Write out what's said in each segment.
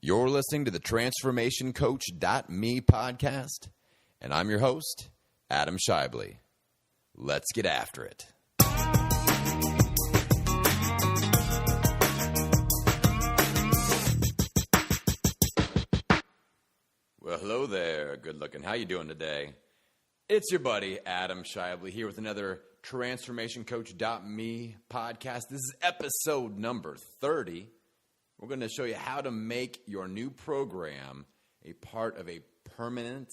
You're listening to the TransformationCoach.me podcast, and I'm your host, Adam Shively. Let's get after it. Well, hello there, good looking. How you doing today? It's your buddy, Adam Shively, here with another TransformationCoach.me podcast. This is episode number 30. We're going to show you how to make your new program a part of a permanent,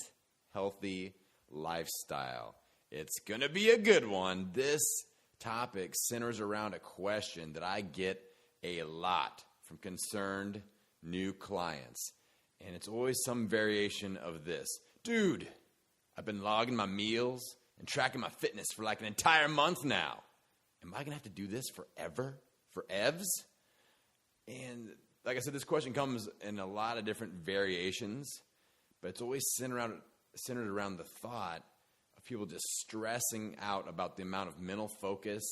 healthy lifestyle. It's going to be a good one. This topic centers around a question that I get a lot from concerned new clients. And it's always some variation of this. Dude, I've been logging my meals and tracking my fitness for like an entire month now. Am I going to have to do this forever? Forevs? And like I said, this question comes in a lot of different variations, but it's always centered around the thought of people just stressing out about the amount of mental focus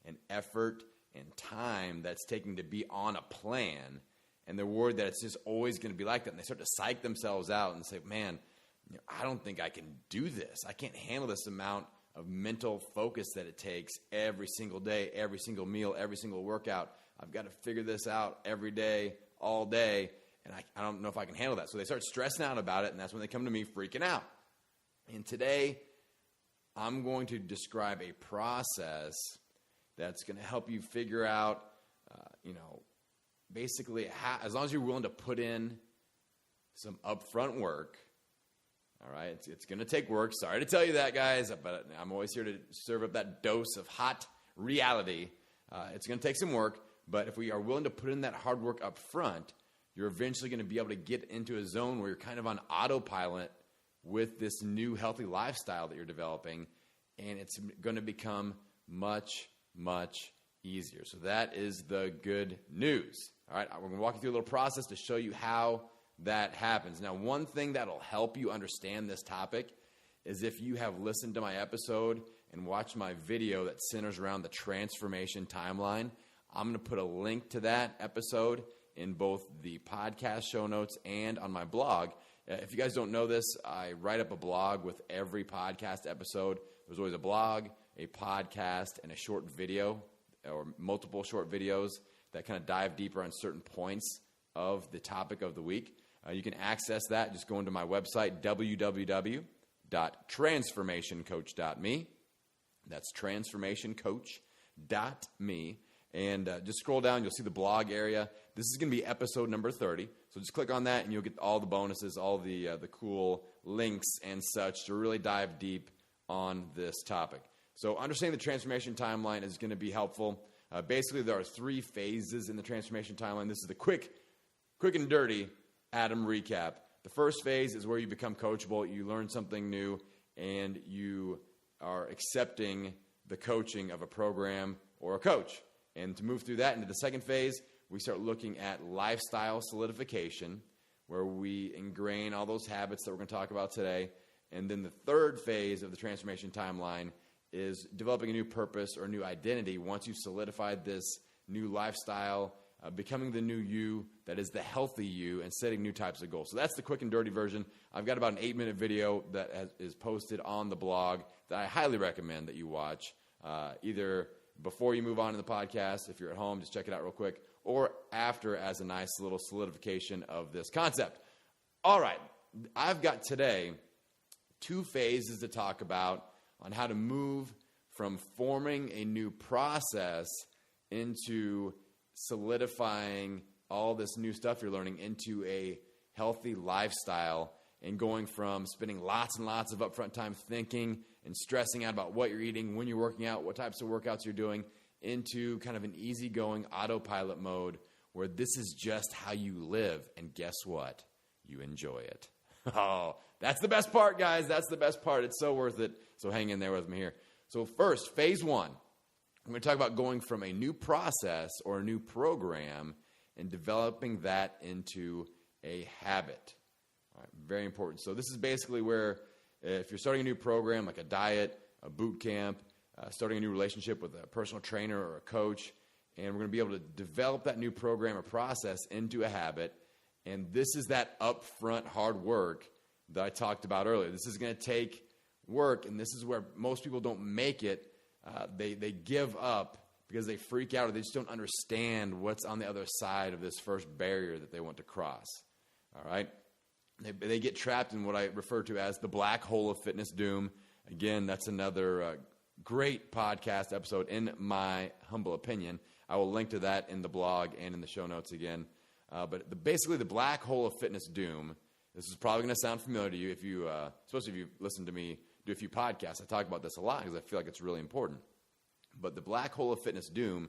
and effort and time that's taking to be on a plan. And they're worried that it's just always going to be like that. And they start to psych themselves out and say, man, I don't think I can do this. I can't handle this amount of mental focus that it takes every single day, every single meal, every single workout. I've got to figure this out every day, all day, and I don't know if I can handle that. So they start stressing out about it, and that's when they come to me freaking out. And today, I'm going to describe a process that's going to help you figure out, basically, how, as long as you're willing to put in some upfront work. All right, it's going to take work. Sorry to tell you that, guys, but I'm always here to serve up that dose of hot reality. It's going to take some work. But if we are willing to put in that hard work up front, you're eventually going to be able to get into a zone where you're kind of on autopilot with this new healthy lifestyle that you're developing, and it's going to become much, much easier. So that is the good news. All right, we're going to walk you through a little process to show you how that happens. Now, one thing that will help you understand this topic is if you have listened to my episode and watched my video that centers around the transformation timeline. I'm going to put a link to that episode in both the podcast show notes and on my blog. If you guys don't know this, I write up a blog with every podcast episode. There's always a blog, a podcast, and a short video or multiple short videos that kind of dive deeper on certain points of the topic of the week. You can access that just going to my website, www.transformationcoach.me. That's transformationcoach.me. And just scroll down, you'll see the blog area. This is going to be episode number 30. So just click on that and you'll get all the bonuses, all the cool links and such to really dive deep on this topic. So understanding the transformation timeline is going to be helpful. Basically, there are 3 phases in the transformation timeline. This is the quick and dirty Adam recap. The first phase is where you become coachable. You learn something new and you are accepting the coaching of a program or a coach. And to move through that into the second phase, we start looking at lifestyle solidification, where we ingrain all those habits that we're going to talk about today. And then the third phase of the transformation timeline is developing a new purpose or new identity once you've solidified this new lifestyle, becoming the new you that is the healthy you, and setting new types of goals. So that's the quick and dirty version. I've got about an 8-minute video that is posted on the blog that I highly recommend that you watch, either before you move on to the podcast. If you're at home, just check it out real quick, or after as a nice little solidification of this concept. All right, I've got today 2 phases to talk about on how to move from forming a new process into solidifying all this new stuff you're learning into a healthy lifestyle, and going from spending lots and lots of upfront time thinking and stressing out about what you're eating, when you're working out, what types of workouts you're doing, into kind of an easygoing autopilot mode where this is just how you live. And guess what? You enjoy it. Oh, that's the best part, guys. That's the best part. It's so worth it. So hang in there with me here. So first, phase 1. I'm going to talk about going from a new process or a new program and developing that into a habit. All right, very important. So this is basically where if you're starting a new program like a diet, a boot camp, starting a new relationship with a personal trainer or a coach, and we're going to be able to develop that new program or process into a habit. And this is that upfront hard work that I talked about earlier. This is going to take work, and this is where most people don't make it. They give up because they freak out or they just don't understand what's on the other side of this first barrier that they want to cross. All right? They get trapped in what I refer to as the black hole of fitness doom. Again, that's another great podcast episode, in my humble opinion. I will link to that in the blog and in the show notes again. But basically, the black hole of fitness doom, this is probably going to sound familiar to you, especially if you've listened to me do a few podcasts. I talk about this a lot because I feel like it's really important. But the black hole of fitness doom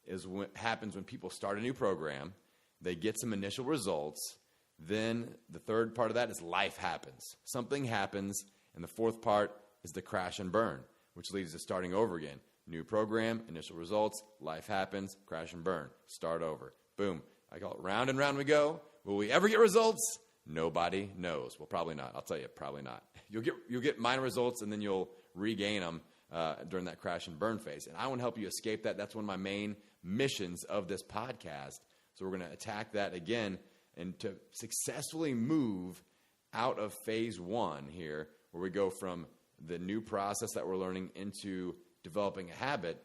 is what happens when people start a new program, they get some initial results, then the third part of that is life happens. Something happens, and the fourth part is the crash and burn, which leads to starting over again. New program, initial results, life happens, crash and burn, start over. Boom. I call it round and round we go. Will we ever get results? Nobody knows. Well, probably not. I'll tell you, probably not. You'll get minor results, and then you'll regain them during that crash and burn phase. And I want to help you escape that. That's one of my main missions of this podcast. So we're going to attack that again, and to successfully move out of phase one here, where we go from the new process that we're learning into developing a habit,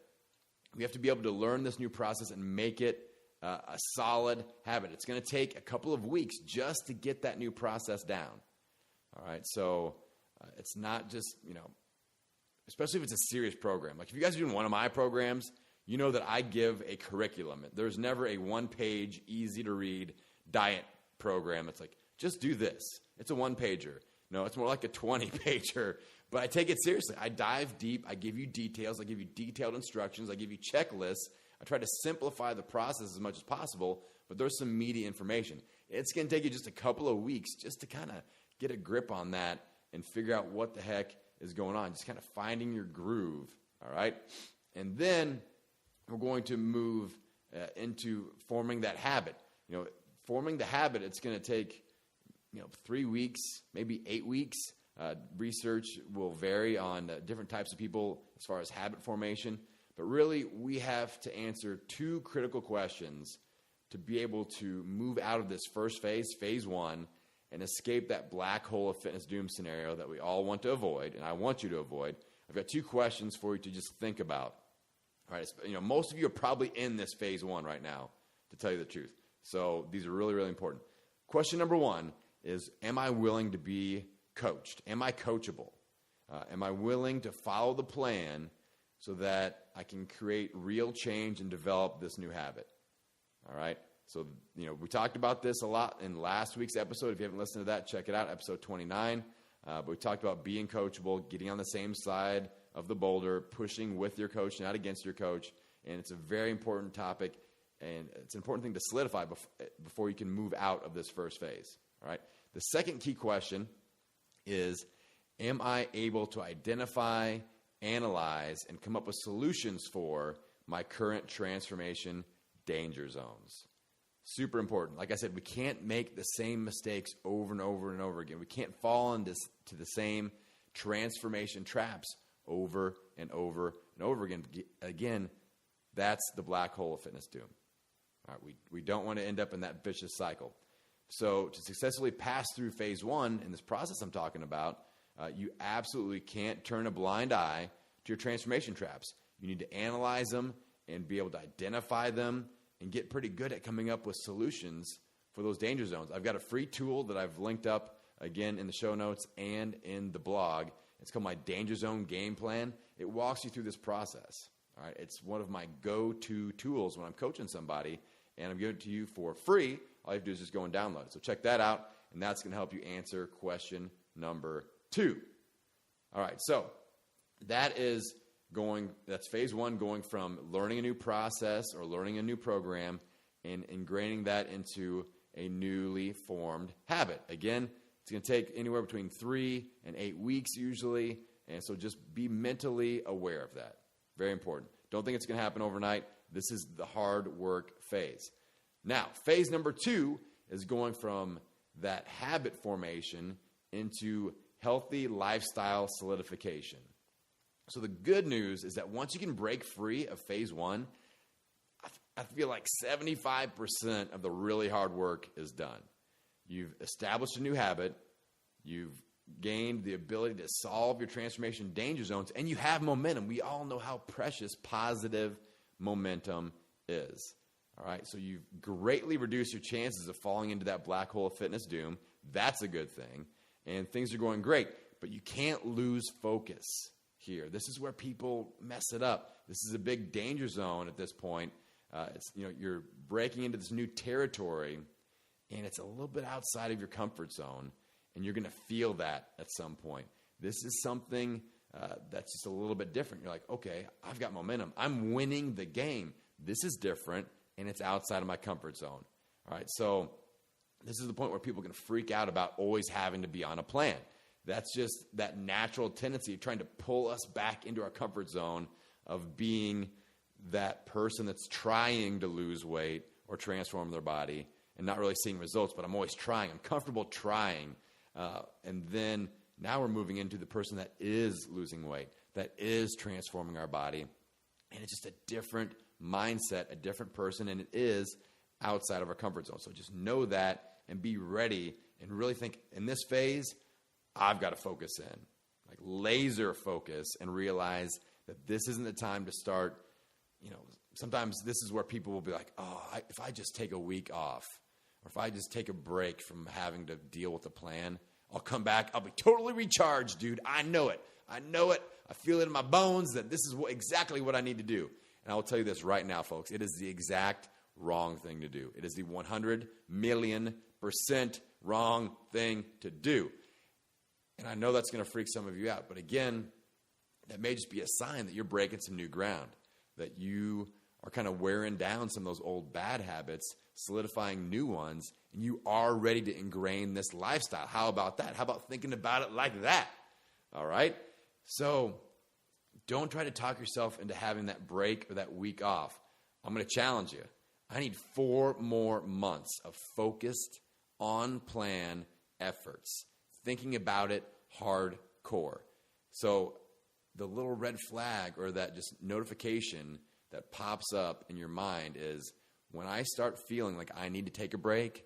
we have to be able to learn this new process and make it a solid habit. It's going to take a couple of weeks just to get that new process down. All right, so it's not just, especially if it's a serious program. Like if you guys are doing one of my programs, you know that I give a curriculum. There's never a one-page, easy-to-read diet program. It's like, just do this. It's a one-pager. No, it's more like a 20-pager. But I take it seriously. I dive deep. I give you details. I give you detailed instructions. I give you checklists. I try to simplify the process as much as possible, but there's some meaty information. It's going to take you just a couple of weeks just to kind of get a grip on that and figure out what the heck is going on, just kind of finding your groove, all right? And then we're going to move into forming that habit. Forming the habit, it's going to take 3 weeks, maybe 8 weeks. Research will vary on different types of people as far as habit formation. But really, we have to answer two critical questions to be able to move out of this first phase, phase one, and escape that black hole of fitness doom scenario that we all want to avoid, and I want you to avoid. I've got two questions for you to just think about. All right, most of you are probably in this phase one right now, to tell you the truth. So these are really, really important. Question number one is, am I willing to be coached? Am I coachable? Am I willing to follow the plan so that I can create real change and develop this new habit? All right? So, we talked about this a lot in last week's episode. If you haven't listened to that, check it out, episode 29. But we talked about being coachable, getting on the same side of the boulder, pushing with your coach, not against your coach. And it's a very important topic, and it's an important thing to solidify before you can move out of this first phase. All right? The second key question is, am I able to identify, analyze, and come up with solutions for my current transformation danger zones? Super important. Like I said, we can't make the same mistakes over and over and over again. We can't fall into the same transformation traps over and over and over again. Again, that's the black hole of fitness doom. All right, we don't want to end up in that vicious cycle. So to successfully pass through phase one in this process I'm talking about, you absolutely can't turn a blind eye to your transformation traps. You need to analyze them and be able to identify them and get pretty good at coming up with solutions for those danger zones. I've got a free tool that I've linked up, again, in the show notes and in the blog. It's called my Danger Zone Game Plan. It walks you through this process. All right, it's one of my go-to tools when I'm coaching somebody, and I'm giving it to you for free. All you have to do is just go and download it. So check that out, and that's going to help you answer question number 2. All right, so that's phase one, going from learning a new process or learning a new program and ingraining that into a newly formed habit. Again, it's going to take anywhere between 3 and 8 weeks usually, and so just be mentally aware of that. Very important. Don't think it's going to happen overnight. This is the hard work phase. Now, phase number 2 is going from that habit formation into healthy lifestyle solidification. So the good news is that once you can break free of phase 1, I feel like 75% of the really hard work is done. You've established a new habit. You've gained the ability to solve your transformation danger zones, and you have momentum. We all know how precious positive momentum is. All right, so you've greatly reduced your chances of falling into that black hole of fitness doom. That's a good thing, and things are going great, but you can't lose focus here. This is where people mess it up. This is a big danger zone at this point. You're breaking into this new territory, and it's a little bit outside of your comfort zone, and you're going to feel that at some point. This is something that's just a little bit different. You're like, okay, I've got momentum. I'm winning the game. This is different, and it's outside of my comfort zone. All right, so this is the point where people can freak out about always having to be on a plan. That's just that natural tendency of trying to pull us back into our comfort zone of being that person that's trying to lose weight or transform their body and not really seeing results, but I'm always trying. I'm comfortable trying. And then now we're moving into the person that is losing weight, that is transforming our body. And it's just a different mindset, a different person, and it is outside of our comfort zone. So just know that and be ready and really think, in this phase, I've got to focus in, like laser focus, and realize that this isn't the time to start. Sometimes this is where people will be like, if I just take a week off, or if I just take a break from having to deal with the plan, I'll come back. I'll be totally recharged, dude. I know it. I feel it in my bones that this is exactly what I need to do. And I will tell you this right now, folks. It is the exact wrong thing to do. It is the 100,000,000% wrong thing to do. And I know that's going to freak some of you out. But again, that may just be a sign that you're breaking some new ground, that you are kind of wearing down some of those old bad habits, solidifying new ones, and you are ready to ingrain this lifestyle. How about that? How about thinking about it like that? All right? So don't try to talk yourself into having that break or that week off. I'm going to challenge you. I need 4 more months of focused, on-plan efforts, thinking about it hardcore. So the little red flag or that just notification that pops up in your mind is, when I start feeling like I need to take a break,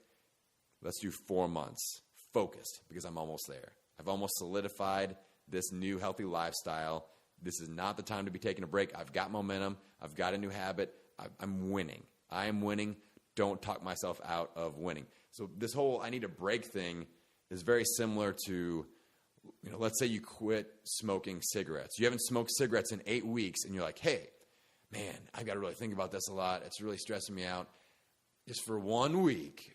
let's do 4 months focused, because I'm almost there. I've almost solidified this new healthy lifestyle. This is not the time to be taking a break. I've got momentum. I've got a new habit. I'm winning. I am winning. Don't talk myself out of winning. So this whole I need a break thing is very similar to, let's say you quit smoking cigarettes. You haven't smoked cigarettes in 8 weeks, and you're like, hey, man, I've got to really think about this a lot. It's really stressing me out. Just for 1 week,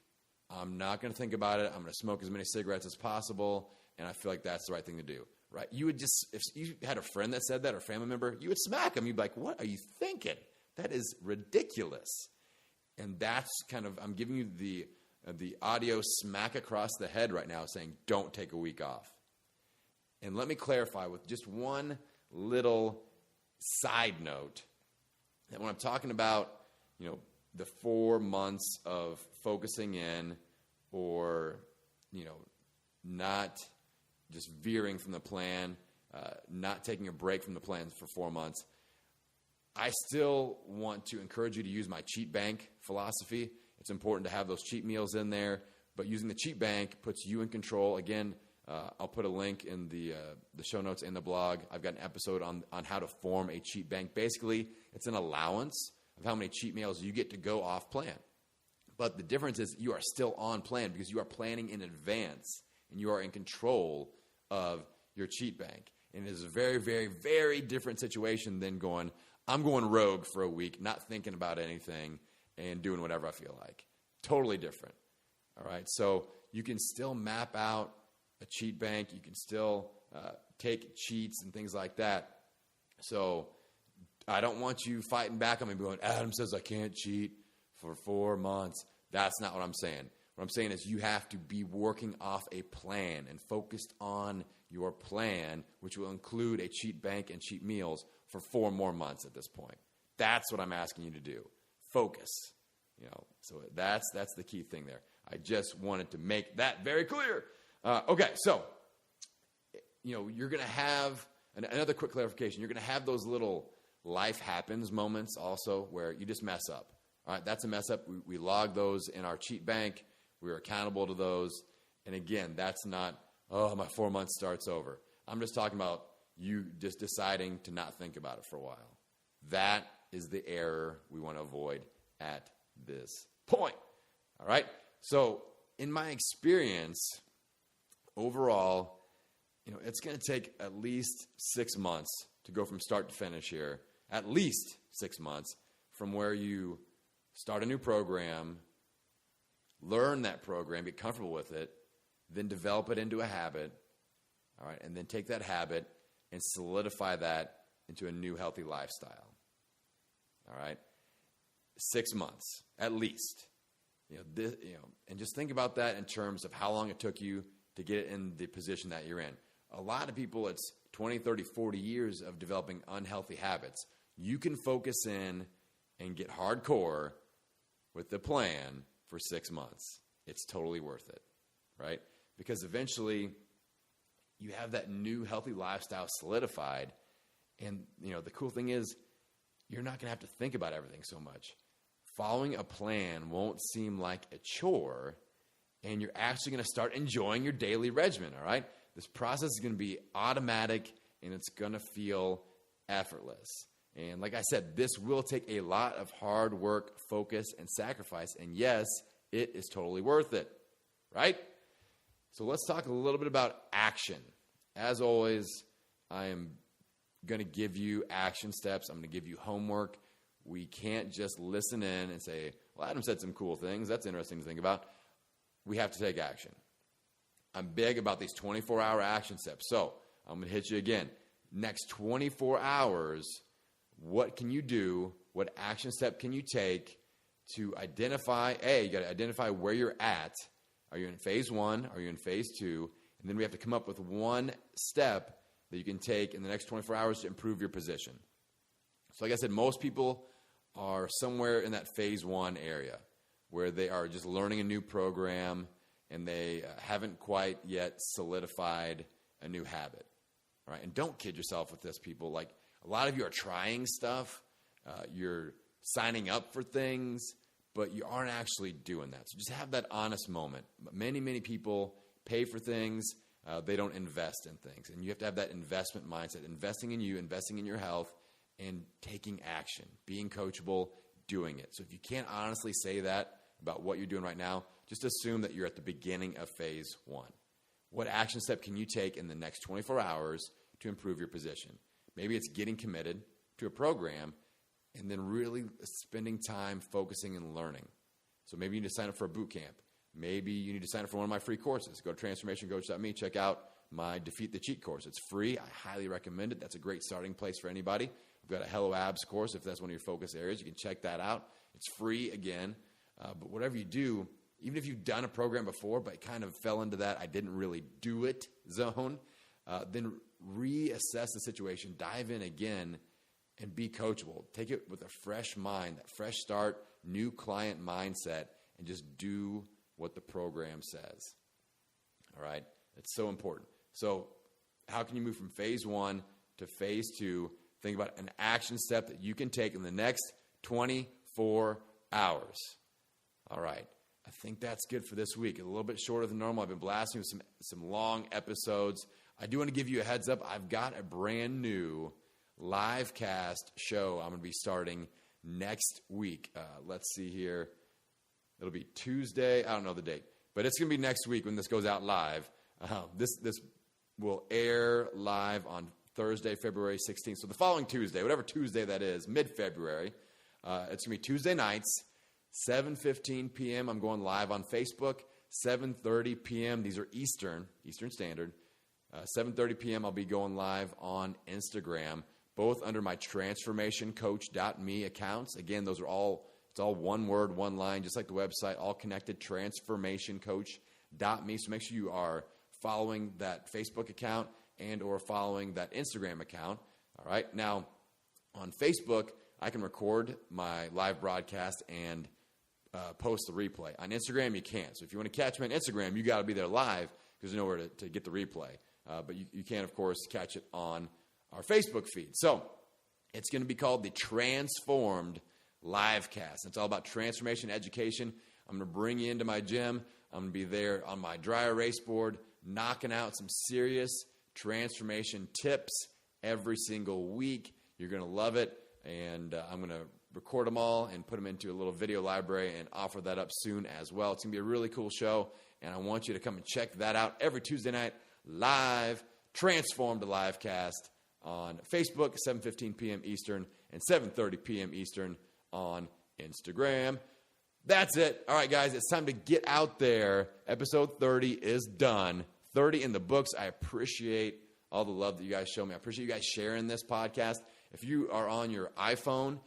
I'm not going to think about it. I'm going to smoke as many cigarettes as possible, and I feel like that's the right thing to do, right? You would just, if you had a friend that said that or a family member, you would smack them. You'd be like, what are you thinking? That is ridiculous. And that's kind of, I'm giving you the audio smack across the head right now saying, don't take a week off. And let me clarify with just one little side note that when I'm talking about, the 4 months of focusing in or, not just veering from the plan, not taking a break from the plan for 4 months, I still want to encourage you to use my cheat bank philosophy. It's important to have those cheat meals in there, but using the cheat bank puts you in control. Again, I'll put a link in the show notes and the blog. I've got an episode on how to form a cheat bank. Basically, it's an allowance of how many cheat meals you get to go off plan. But the difference is you are still on plan because you are planning in advance and you are in control of your cheat bank. And it is a very, very, very different situation than I'm going rogue for a week, not thinking about anything and doing whatever I feel like. Totally different. All right. So you can still map out a cheat bank. You can still take cheats and things like that. So I don't want you fighting back on me going, Adam says I can't cheat for 4 months. That's not what I'm saying. What I'm saying is you have to be working off a plan and focused on your plan, which will include a cheat bank and cheat meals for 4 more months at this point. That's what I'm asking you to do. Focus. So that's the key thing there. I just wanted to make that very clear. Okay, so, you're going to have, another quick clarification, you're going to have those little life happens moments also where you just mess up. All right, that's a mess up. We log those in our cheat bank. We are accountable to those. And again, that's not, oh, my 4 months starts over. I'm just talking about you just deciding to not think about it for a while. That is the error we want to avoid at this point. All right? So in my experience, overall, it's going to take at least 6 months to go from start to finish here. At least 6 months from where you start a new program, learn that program, get comfortable with it, then develop it into a habit, all right, and then take that habit and solidify that into a new healthy lifestyle. All right? 6 months, at least. And just think about that in terms of how long it took you to get in the position that you're in. A lot of people, it's 20, 30, 40 years of developing unhealthy habits. You can focus in and get hardcore with the plan for 6 months. It's totally worth it, right? Because eventually you have that new healthy lifestyle solidified. And, the cool thing is you're not going to have to think about everything so much. Following a plan won't seem like a chore, and you're actually going to start enjoying your daily regimen, all right? This process is going to be automatic, and it's going to feel effortless. And like I said, this will take a lot of hard work, focus, and sacrifice. And yes, it is totally worth it, right? So let's talk a little bit about action. As always, I am going to give you action steps. I'm going to give you homework. We can't just listen in and say, well, Adam said some cool things. That's interesting to think about. We have to take action. I'm big about these 24-hour action steps. So I'm going to hit you again. Next 24 hours, what can you do? What action step can you take to identify, you got to identify where you're at. Are you in phase 1? Are you in phase 2? And then we have to come up with one step that you can take in the next 24 hours to improve your position. So like I said, most people are somewhere in that phase 1 area where they are just learning a new program and they haven't quite yet solidified a new habit. All right? And don't kid yourself with this, people. Like, a lot of you are trying stuff. You're signing up for things, but you aren't actually doing that. So just have that honest moment. Many, many people pay for things. They don't invest in things. And you have to have that investment mindset, investing in you, investing in your health, and taking action, being coachable, doing it. So if you can't honestly say that about what you're doing right now, just assume that you're at the beginning of phase 1. What action step can you take in the next 24 hours to improve your position? Maybe it's getting committed to a program and then really spending time focusing and learning. So maybe you need to sign up for a boot camp. Maybe you need to sign up for one of my free courses. Go to transformationcoach.me, check out my Defeat the Cheat course. It's free. I highly recommend it. That's a great starting place for anybody. We've got a Hello Abs course. If that's one of your focus areas, you can check that out. It's free again. But whatever you do, even if you've done a program before but kind of fell into that I didn't really do it zone, then reassess the situation, dive in again, and be coachable. Take it with a fresh mind, that fresh start, new client mindset, and just do what the program says. All right? It's so important. So how can you move from phase 1 to phase 2? Think about an action step that you can take in the next 24 hours. All right. I think that's good for this week. A little bit shorter than normal. I've been blasting with some long episodes. I do want to give you a heads up. I've got a brand new live cast show I'm going to be starting next week. Let's see here. It'll be Tuesday. I don't know the date, but it's going to be next week when this goes out live. This will air live on Thursday, February 16th. So the following Tuesday, whatever Tuesday that is, mid-February. It's going to be Tuesday nights, 7:15 p.m. I'm going live on Facebook. 7:30 p.m. These are Eastern Standard. 7:30 p.m. I'll be going live on Instagram, both under my transformationcoach.me accounts. Again, it's all one word, one line, just like the website, all connected, transformationcoach.me. So make sure you are following that Facebook account and or following that Instagram account. All right. Now, on Facebook, I can record my live broadcast and post the replay. On Instagram, you can't. So if you want to catch me on Instagram, you got to be there live because there's nowhere to get the replay. But you can, of course, catch it on our Facebook feed. So it's going to be called the Transformed Livecast. It's all about transformation education. I'm going to bring you into my gym. I'm going to be there on my dry erase board, knocking out some serious transformation tips every single week. You're going to love it, and I'm going to record them all and put them into a little video library and offer that up soon as well. It's going to be a really cool show, and I want you to come and check that out every Tuesday night live, Transformed Livecast on Facebook, 7:15 p.m. Eastern and 7:30 p.m. Eastern on Instagram. That's it. All right, guys, it's time to get out there. Episode 30 is done. 30 in the books. I appreciate all the love that you guys show me. I appreciate you guys sharing this podcast. If you are on your iPhone,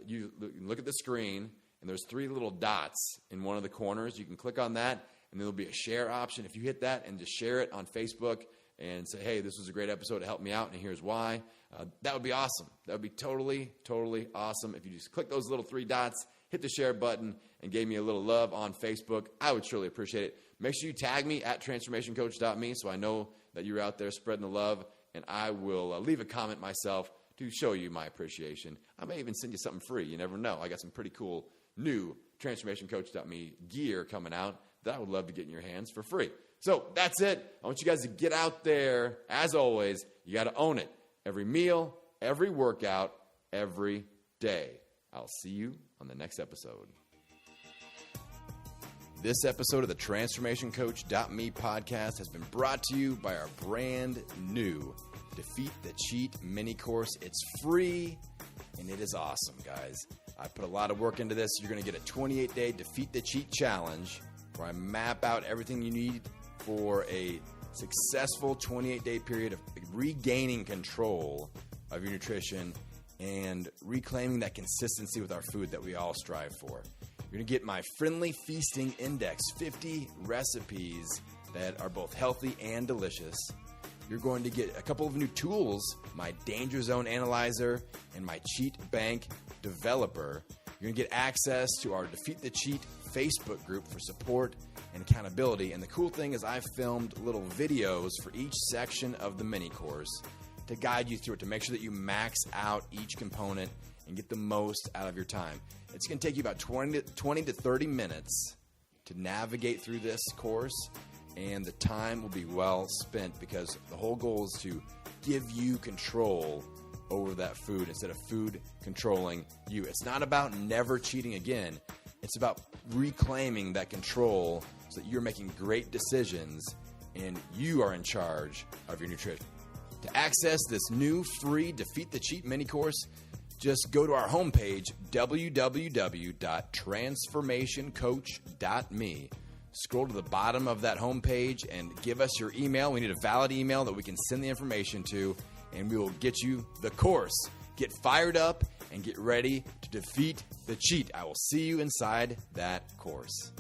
you look at the screen, and there's 3 little dots in one of the corners. You can click on that, and there'll be a share option. If you hit that and just share it on Facebook and say, hey, this was a great episode to help me out, and here's why, that would be awesome. That would be totally, totally awesome. If you just click those little 3 dots, hit the share button, and gave me a little love on Facebook, I would surely appreciate it. Make sure you tag me at transformationcoach.me so I know that you're out there spreading the love, and I will leave a comment myself to show you my appreciation. I may even send you something free. You never know. I got some pretty cool new transformationcoach.me gear coming out that I would love to get in your hands for free. So that's it. I want you guys to get out there. As always, you got to own it. Every meal, every workout, every day. I'll see you on the next episode. This episode of the TransformationCoach.me podcast has been brought to you by our brand new Defeat the Cheat mini course. It's free, and it is awesome, guys. I put a lot of work into this. You're going to get a 28-day Defeat the Cheat challenge where I map out everything you need for a successful 28-day period of regaining control of your nutrition and reclaiming that consistency with our food that we all strive for. You're going to get my Friendly Feasting Index, 50 recipes that are both healthy and delicious. You're going to get a couple of new tools, my Danger Zone Analyzer and my Cheat Bank Developer. You're going to get access to our Defeat the Cheat Facebook group for support and accountability. And the cool thing is I've filmed little videos for each section of the mini course to guide you through it, to make sure that you max out each component and get the most out of your time. It's going to take you about 20 to 30 minutes to navigate through this course, and the time will be well spent because the whole goal is to give you control over that food instead of food controlling you. It's not about never cheating again. It's about reclaiming that control so that you're making great decisions and you are in charge of your nutrition. To access this new free Defeat the Cheat mini course, just go to our homepage, www.transformationcoach.me. Scroll to the bottom of that homepage and give us your email. We need a valid email that we can send the information to, and we will get you the course. Get fired up and get ready to defeat the cheat. I will see you inside that course.